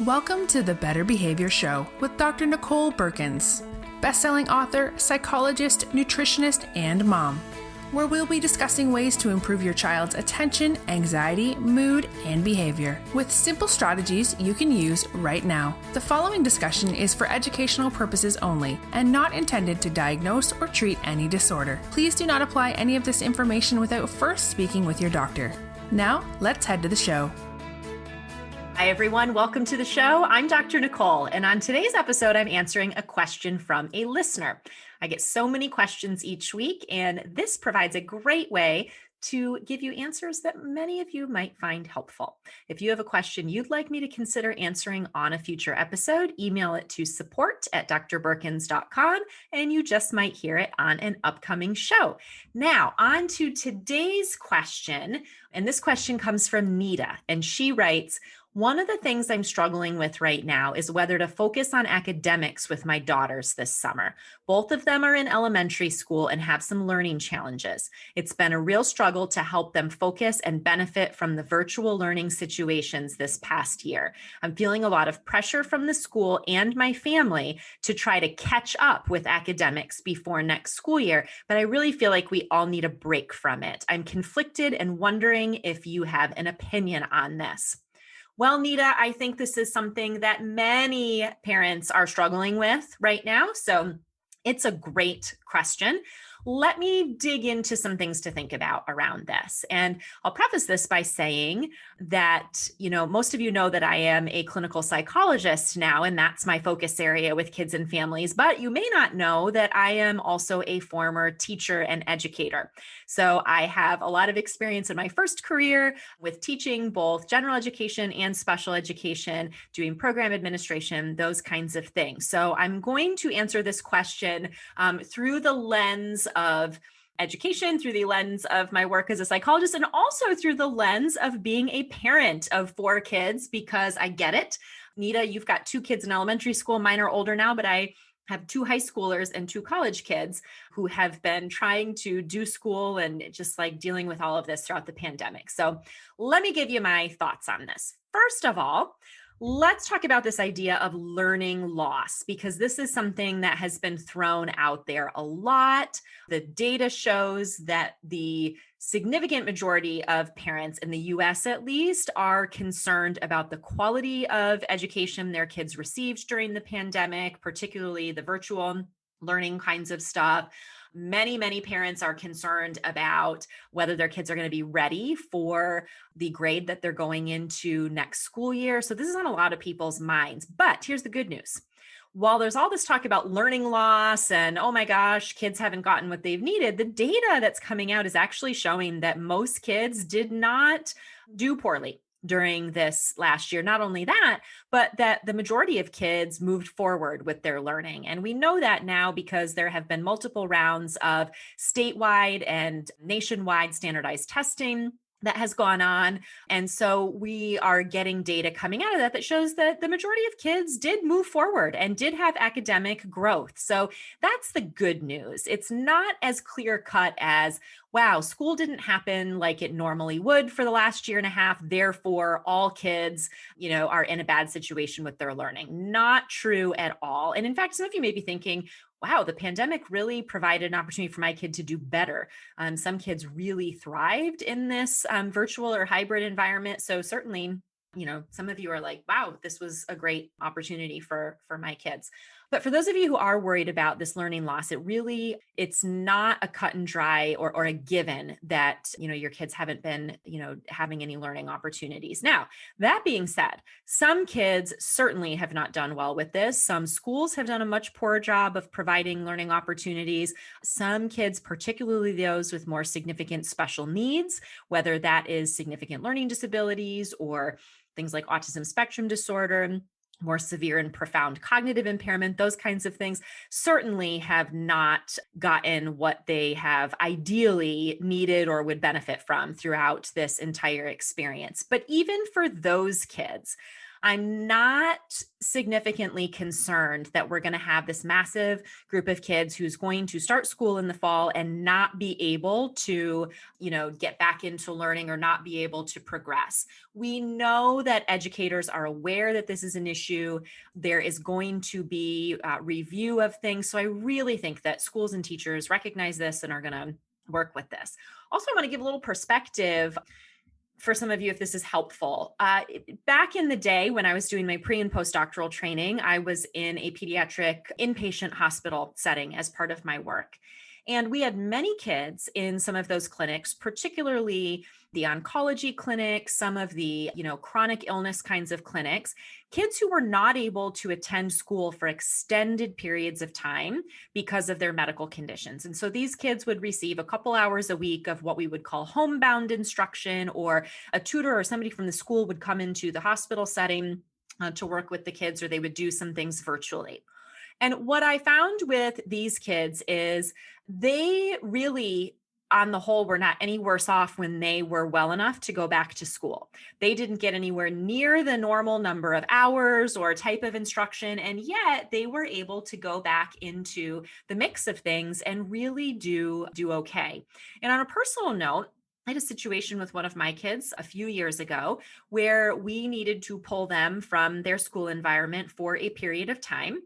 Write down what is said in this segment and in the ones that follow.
Welcome to the Better Behavior Show with Dr. Nicole Beurkens, best-selling author, psychologist, nutritionist, and mom, where we'll be discussing ways to improve your child's attention, anxiety, mood, and behavior with simple strategies you can use right now. The following discussion is for educational purposes only and not intended to diagnose or treat any disorder. Please do not apply any of this information without first speaking with your doctor. Now, let's head to the show. Hi, everyone. Welcome to the show. I'm Dr. Nicole, and on today's episode, I'm answering a question from a listener. I get so many questions each week, and this provides a great way to give you answers that many of you might find helpful. If you have a question you'd like me to consider answering on a future episode, email it to support@drbeurkens.com, and you just might hear it on an upcoming show. Now, on to today's question, and this question comes from Nida, and she writes, one of the things I'm struggling with right now is whether to focus on academics with my daughters this summer. Both of them are in elementary school and have some learning challenges. It's been a real struggle to help them focus and benefit from the virtual learning situations this past year. I'm feeling a lot of pressure from the school and my family to try to catch up with academics before next school year, but I really feel like we all need a break from it. I'm conflicted and wondering if you have an opinion on this. Well, Nida, I think this is something that many parents are struggling with right now. So it's a great question. Let me dig into some things to think about around this. And I'll preface this by saying that, most of you know that I am a clinical psychologist now, and that's my focus area with kids and families. But you may not know that I am also a former teacher and educator. So I have a lot of experience in my first career with teaching both general education and special education, doing program administration, those kinds of things. So I'm going to answer this question through the lens of education, through the lens of my work as a psychologist, and also through the lens of being a parent of 4 kids, because I get it. Nida, you've got 2 kids in elementary school. Mine are older now, but I have 2 high schoolers and 2 college kids who have been trying to do school and just like dealing with all of this throughout the pandemic. So let me give you my thoughts on this. First of all, let's talk about this idea of learning loss, because this is something that has been thrown out there a lot. The data shows that the significant majority of parents in the US, at least, are concerned about the quality of education their kids received during the pandemic, particularly the virtual learning kinds of stuff. Many parents are concerned about whether their kids are going to be ready for the grade that they're going into next school year. So this is on a lot of people's minds. But here's the good news. While there's all this talk about learning loss and, oh my gosh, kids haven't gotten what they've needed, the data that's coming out is actually showing that most kids did not do poorly during this last year. Not only that, but that the majority of kids moved forward with their learning. And we know that now because there have been multiple rounds of statewide and nationwide standardized testing that has gone on. And so we are getting data coming out of that shows that the majority of kids did move forward and did have academic growth. So that's the good news. It's not as clear cut as, wow, school didn't happen like it normally would for the last year and a half. Therefore, all kids, are in a bad situation with their learning. Not true at all. And in fact, some of you may be thinking, wow, the pandemic really provided an opportunity for my kid to do better. Some kids really thrived in this virtual or hybrid environment. So certainly, some of you are like, wow, this was a great opportunity for my kids. But for those of you who are worried about this learning loss, it's not a cut and dry or a given that, your kids haven't been, having any learning opportunities. Now, that being said, some kids certainly have not done well with this. Some schools have done a much poorer job of providing learning opportunities. Some kids, particularly those with more significant special needs, whether that is significant learning disabilities or things like autism spectrum disorder, more severe and profound cognitive impairment, those kinds of things, certainly have not gotten what they have ideally needed or would benefit from throughout this entire experience. But even for those kids, I'm not significantly concerned that we're going to have this massive group of kids who's going to start school in the fall and not be able to, get back into learning or not be able to progress. We know that educators are aware that this is an issue. There is going to be a review of things. So I really think that schools and teachers recognize this and are going to work with this. Also, I want to give a little perspective for some of you if this is helpful. Back in the day when I was doing my pre and postdoctoral training, I was in a pediatric inpatient hospital setting as part of my work. And we had many kids in some of those clinics, particularly the oncology clinics, some of the, chronic illness kinds of clinics, kids who were not able to attend school for extended periods of time because of their medical conditions. And so these kids would receive a couple hours a week of what we would call homebound instruction, or a tutor or somebody from the school would come into the hospital setting to work with the kids, or they would do some things virtually. And what I found with these kids is they really, on the whole, were not any worse off when they were well enough to go back to school. They didn't get anywhere near the normal number of hours or type of instruction, and yet they were able to go back into the mix of things and really do okay. And on a personal note, I had a situation with one of my kids a few years ago where we needed to pull them from their school environment for a period of time.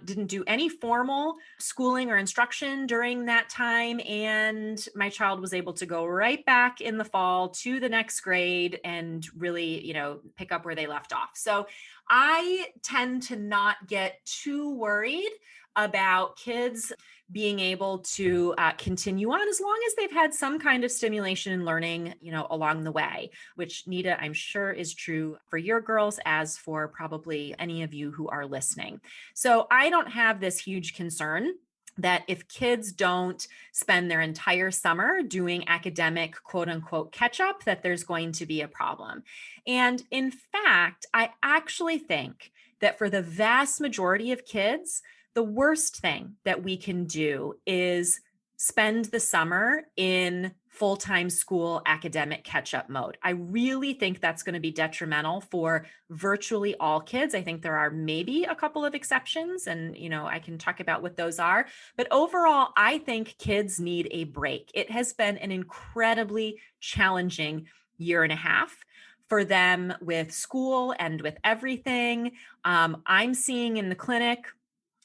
Didn't do any formal schooling or instruction during that time. And my child was able to go right back in the fall to the next grade and really, pick up where they left off. So I tend to not get too worried about kids being able to continue on as long as they've had some kind of stimulation and learning, along the way, which Nida, I'm sure is true for your girls as for probably any of you who are listening. So I don't have this huge concern that if kids don't spend their entire summer doing academic quote unquote catch up, that there's going to be a problem. And in fact, I actually think that for the vast majority of kids, the worst thing that we can do is spend the summer in full-time school academic catch-up mode. I really think that's going to be detrimental for virtually all kids. I think there are maybe a couple of exceptions, and I can talk about what those are. But overall, I think kids need a break. It has been an incredibly challenging year and a half for them with school and with everything. I'm seeing in the clinic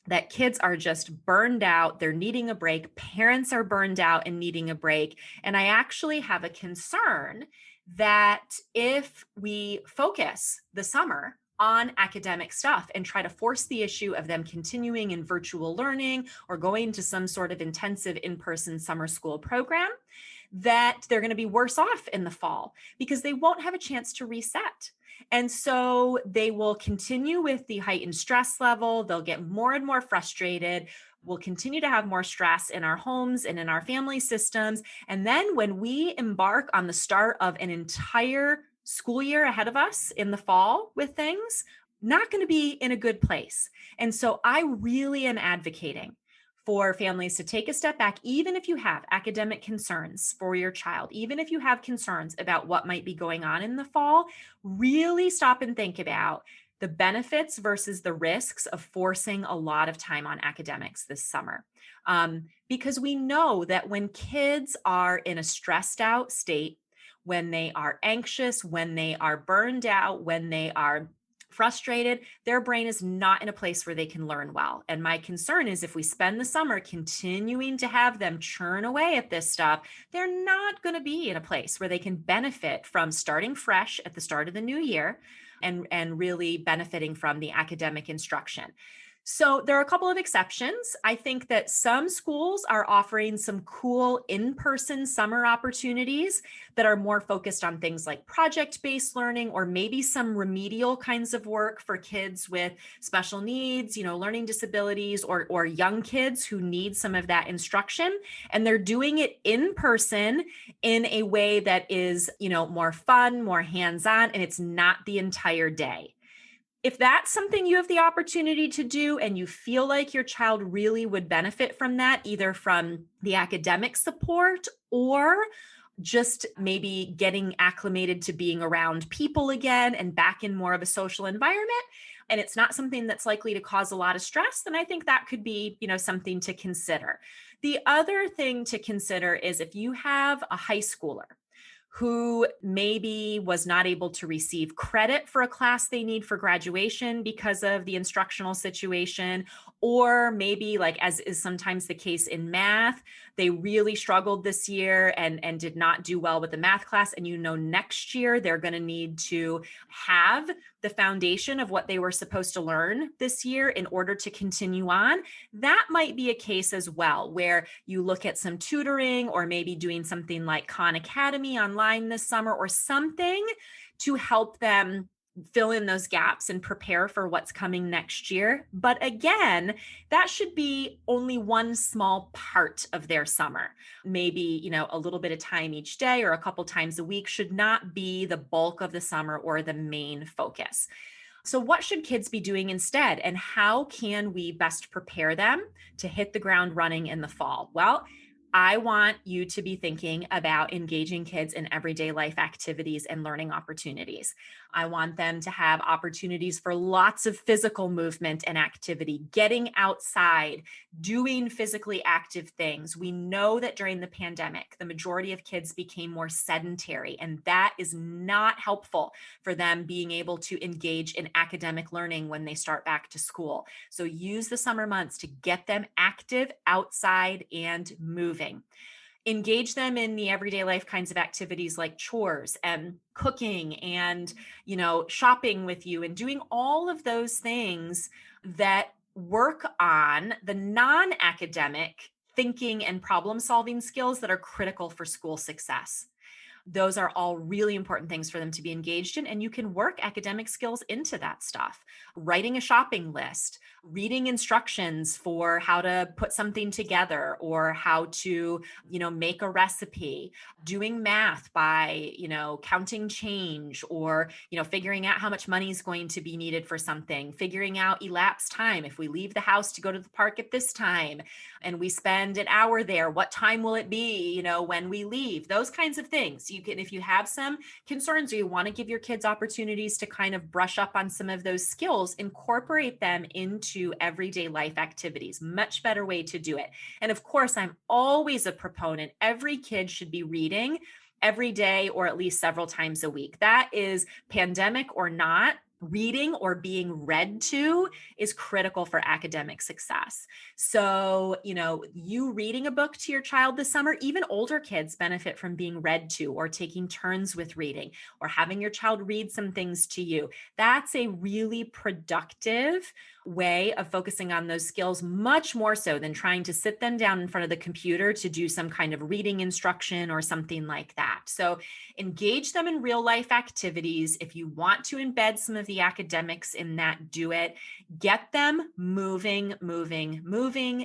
that kids are just burned out. They're needing a break. Parents are burned out and needing a break. And I actually have a concern that if we focus the summer on academic stuff and try to force the issue of them continuing in virtual learning or going to some sort of intensive in-person summer school program, that they're going to be worse off in the fall because they won't have a chance to reset. And so they will continue with the heightened stress level. They'll get more and more frustrated. We'll continue to have more stress in our homes and in our family systems. And then when we embark on the start of an entire school year ahead of us in the fall with things, not going to be in a good place. And so I really am advocating for families to take a step back, even if you have academic concerns for your child, even if you have concerns about what might be going on in the fall, really stop and think about the benefits versus the risks of forcing a lot of time on academics this summer. Because we know that when kids are in a stressed out state, when they are anxious, when they are burned out, when they are frustrated, their brain is not in a place where they can learn well. And my concern is if we spend the summer continuing to have them churn away at this stuff, they're not going to be in a place where they can benefit from starting fresh at the start of the new year and really benefiting from the academic instruction. So there are a couple of exceptions. I think that some schools are offering some cool in-person summer opportunities that are more focused on things like project-based learning or maybe some remedial kinds of work for kids with special needs, learning disabilities or young kids who need some of that instruction. And they're doing it in person in a way that is, more fun, more hands-on, and it's not the entire day. If that's something you have the opportunity to do and you feel like your child really would benefit from that, either from the academic support or just maybe getting acclimated to being around people again and back in more of a social environment, and it's not something that's likely to cause a lot of stress, then I think that could be, something to consider. The other thing to consider is if you have a high schooler who maybe was not able to receive credit for a class they need for graduation because of the instructional situation, or maybe, like as is sometimes the case in math, they really struggled this year and did not do well with the math class. And next year they're going to need to have the foundation of what they were supposed to learn this year in order to continue on. That might be a case as well, where you look at some tutoring or maybe doing something like Khan Academy online this summer or something to help them fill in those gaps and prepare for what's coming next year. But again, that should be only one small part of their summer. Maybe, a little bit of time each day or a couple times a week should not be the bulk of the summer or the main focus. So what should kids be doing instead? And how can we best prepare them to hit the ground running in the fall? Well, I want you to be thinking about engaging kids in everyday life activities and learning opportunities. I want them to have opportunities for lots of physical movement and activity, getting outside, doing physically active things. We know that during the pandemic, the majority of kids became more sedentary, and that is not helpful for them being able to engage in academic learning when they start back to school. So use the summer months to get them active outside and moving. Engage them in the everyday life kinds of activities like chores and cooking and, shopping with you and doing all of those things that work on the non-academic thinking and problem solving skills that are critical for school success. Those are all really important things for them to be engaged in. And you can work academic skills into that stuff. Writing a shopping list, reading instructions for how to put something together or how to, make a recipe, doing math by, counting change or, figuring out how much money is going to be needed for something, figuring out elapsed time. If we leave the house to go to the park at this time and we spend an hour there, what time will it be, when we leave? Those kinds of things. You can, if you have some concerns or you want to give your kids opportunities to kind of brush up on some of those skills, incorporate them into everyday life activities. Much better way to do it. And of course, I'm always a proponent. Every kid should be reading every day or at least several times a week. That is, pandemic or not, reading or being read to is critical for academic success. So, you reading a book to your child this summer, even older kids benefit from being read to or taking turns with reading or having your child read some things to you. That's a really productive way of focusing on those skills, much more so than trying to sit them down in front of the computer to do some kind of reading instruction or something like that. So engage them in real life activities. If you want to embed some of the academics in that, do it. Get them moving,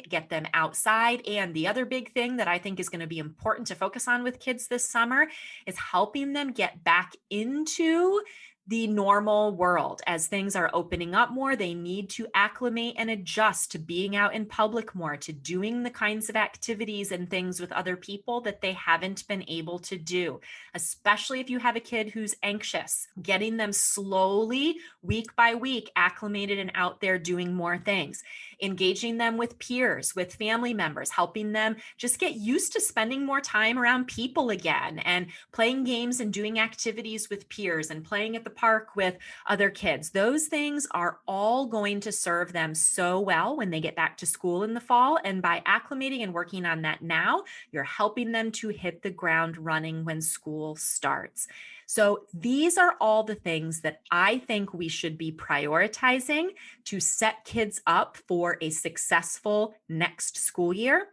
get them outside. And the other big thing that I think is going to be important to focus on with kids this summer is helping them get back into the normal world. As things are opening up more, they need to acclimate and adjust to being out in public more, to doing the kinds of activities and things with other people that they haven't been able to do, especially if you have a kid who's anxious, getting them slowly, week by week, acclimated and out there doing more things, engaging them with peers, with family members, helping them just get used to spending more time around people again and playing games and doing activities with peers and playing at the park with other kids. Those things are all going to serve them so well when they get back to school in the fall. And by acclimating and working on that now, you're helping them to hit the ground running when school starts. So these are all the things that I think we should be prioritizing to set kids up for a successful next school year.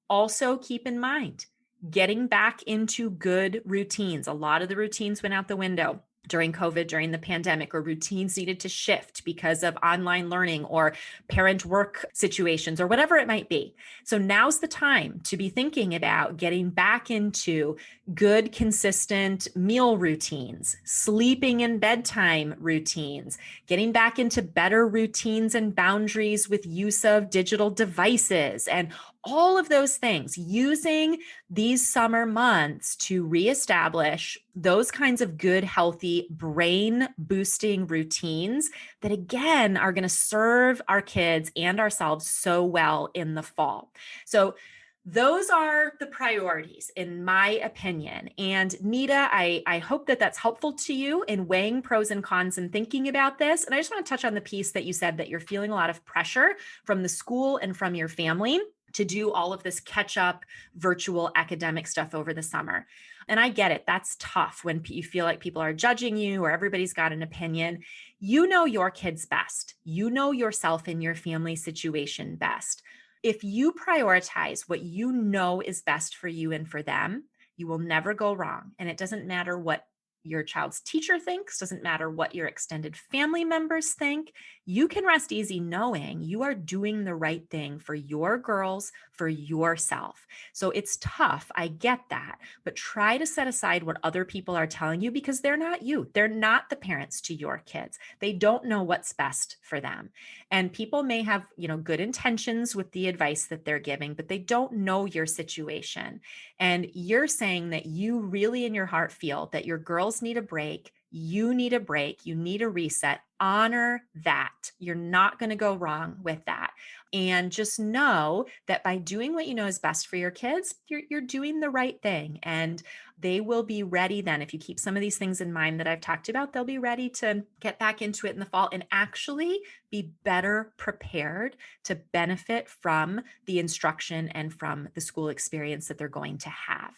Also, keep in mind, getting back into good routines. A lot of the routines went out the window during COVID, during the pandemic, or routines needed to shift because of online learning or parent work situations or whatever it might be. So now's the time to be thinking about getting back into good, consistent meal routines, sleeping and bedtime routines, getting back into better routines and boundaries with use of digital devices and all of those things, using these summer months to reestablish those kinds of good, healthy, brain boosting routines that, again, are going to serve our kids and ourselves so well in the fall. So those are the priorities, in my opinion. And Nida, I hope that that's helpful to you in weighing pros and cons and thinking about this. And I just want to touch on the piece that you said that you're feeling a lot of pressure from the school and from your family to do all of this catch up virtual academic stuff over the summer. And I get it. That's tough when you feel like people are judging you or everybody's got an opinion. You know your kids best. You know yourself and your family situation best. If you prioritize what you know is best for you and for them, you will never go wrong. And it doesn't matter what your child's teacher thinks, doesn't matter what your extended family members think. You can rest easy knowing you are doing the right thing for your girls, for yourself. So it's tough. I get that, but try to set aside what other people are telling you because they're not you. They're not the parents to your kids. They don't know what's best for them. And people may have, good intentions with the advice that they're giving, but they don't know your situation. And you're saying that you really in your heart feel that your girls need a break. You need a break. You need a reset. Honor that. You're not going to go wrong with that. And just know that by doing what you know is best for your kids, you're doing the right thing. And they will be ready then. If you keep some of these things in mind that I've talked about, they'll be ready to get back into it in the fall and actually be better prepared to benefit from the instruction and from the school experience that they're going to have.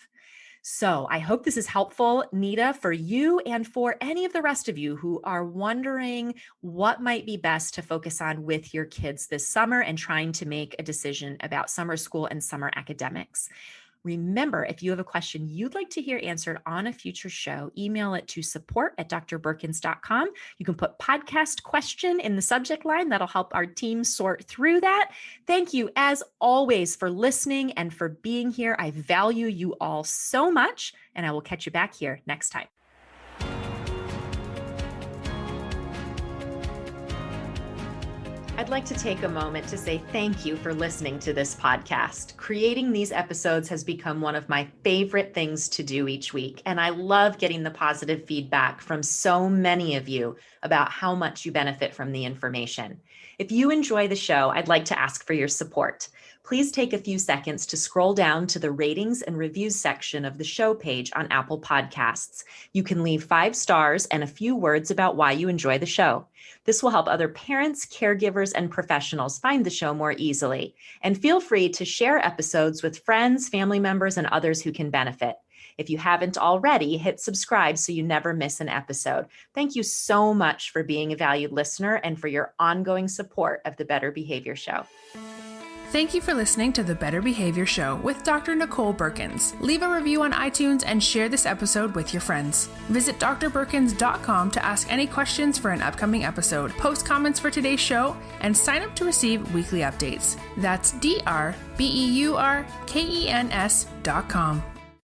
So I hope this is helpful, Nida, for you and for any of the rest of you who are wondering what might be best to focus on with your kids this summer and trying to make a decision about summer school and summer academics. Remember, if you have a question you'd like to hear answered on a future show, email it to support@drbeurkens.com. You can put podcast question in the subject line. That'll help our team sort through that. Thank you, as always, for listening and for being here. I value you all so much, and I will catch you back here next time. I'd like to take a moment to say thank you for listening to this podcast. Creating these episodes has become one of my favorite things to do each week, and I love getting the positive feedback from so many of you about how much you benefit from the information. If you enjoy the show, I'd like to ask for your support. Please take a few seconds to scroll down to the ratings and reviews section of the show page on Apple Podcasts. You can leave 5 stars and a few words about why you enjoy the show. This will help other parents, caregivers, and professionals find the show more easily. And feel free to share episodes with friends, family members, and others who can benefit. If you haven't already, hit subscribe so you never miss an episode. Thank you so much for being a valued listener and for your ongoing support of the Better Behavior Show. Thank you for listening to the Better Behavior Show with Dr. Nicole Beurkens. Leave a review on iTunes and share this episode with your friends. Visit drbeurkens.com to ask any questions for an upcoming episode, post comments for today's show, and sign up to receive weekly updates. That's drbeurkens.com.